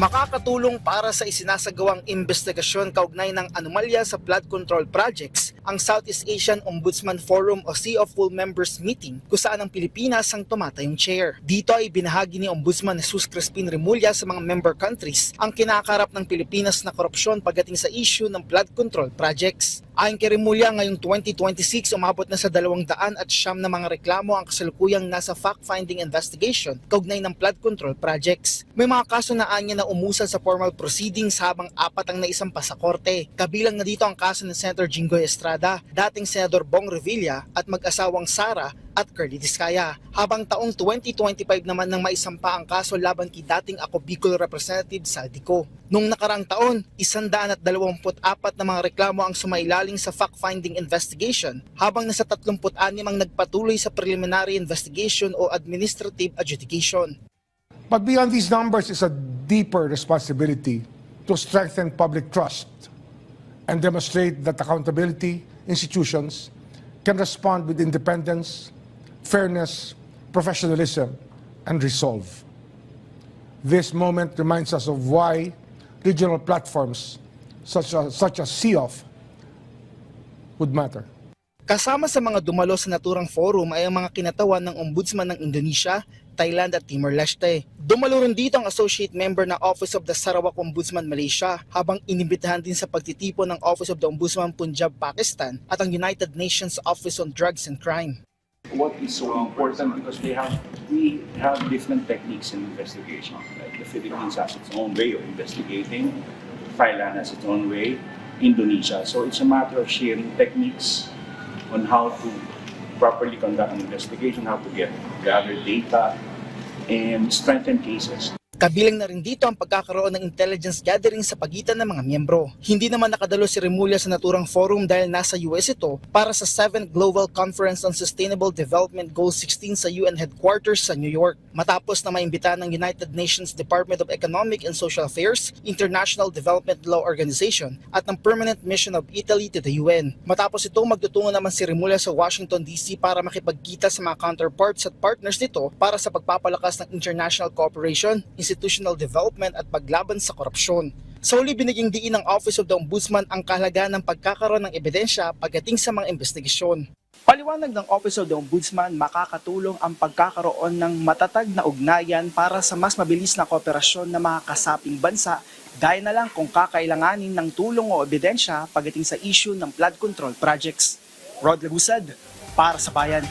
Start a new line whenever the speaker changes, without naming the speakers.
Makakatulong para sa isinasagawang investigasyon kaugnay ng anomalya sa flood control projects ang Southeast Asian Ombudsman Forum o Sea of Full Members Meeting kung saan ang Pilipinas ang tumatayong chair. Dito ay binahagi ni Ombudsman Jesus Crispin Remulla sa mga member countries ang kinakarap ng Pilipinas na korupsyon pagdating sa issue ng flood control projects. Ayon kay Remulla, ngayong 2026 umabot na sa 200 at siyam na mga reklamo ang kasalukuyang nasa fact-finding investigation kaugnay ng flood control projects. May mga kaso na anya na umusan sa formal proceedings habang 4 ang naisampa sa korte. Kabilang na dito ang kaso ni Senator Jinggoy Estrada, dating Senador Bong Revilla at mag-asawang Sara at Curly Discaya. Habang taong 2025 naman nang maisampa ang kaso laban kay dating Ako Bicol Representative Saldico. Noong nakarang taon, 124 na mga reklamo ang sumailaling sa fact-finding investigation habang nasa 36 ang nagpatuloy sa preliminary investigation o administrative adjudication.
But beyond these numbers is a deeper responsibility to strengthen public trust and demonstrate that accountability institutions can respond with independence, fairness, professionalism, and resolve. This moment reminds us of why regional platforms such as CEOF would matter.
Kasama sa mga dumalo sa naturang forum ay ang mga kinatawan ng Ombudsman ng Indonesia, Thailand at Timor-Leste. Dumalo rin dito ang associate member ng Office of the Sarawak Ombudsman Malaysia habang inimbitahan din sa pagtitipon ng Office of the Ombudsman Punjab Pakistan at ang United Nations Office on Drugs and Crime.
What is so important because we have different techniques in investigation. Like the Philippines has its own way of investigating, Thailand has its own way, Indonesia. So it's a matter of sharing techniques on how to properly conduct an investigation, how to gather data, and strengthen cases.
Kabilang na rin dito ang pagkakaroon ng intelligence gathering sa pagitan ng mga miyembro. Hindi naman nakadalo si Remulla sa naturang forum dahil nasa US ito para sa 7th Global Conference on Sustainable Development Goal 16 sa UN headquarters sa New York. Matapos na maimbitahan ng United Nations Department of Economic and Social Affairs, International Development Law Organization at ng Permanent Mission of Italy to the UN. Matapos ito, magtutungo naman si Remulla sa Washington DC para makipagkita sa mga counterparts at partners nito para sa pagpapalakas ng international cooperation, institutional development at paglaban sa korupsyon. Sa huli, binigyang diin ng Office of the Ombudsman ang kahalagahan ng pagkakaroon ng ebidensya pagdating sa mga investigasyon. Paliwanag ng Office of the Ombudsman, makakatulong ang pagkakaroon ng matatag na ugnayan para sa mas mabilis na kooperasyon ng mga kasaping bansa gaya na lang kung kakailanganin ng tulong o ebidensya pagdating sa issue ng flood control projects. Rod Labusad, para sa Bayan.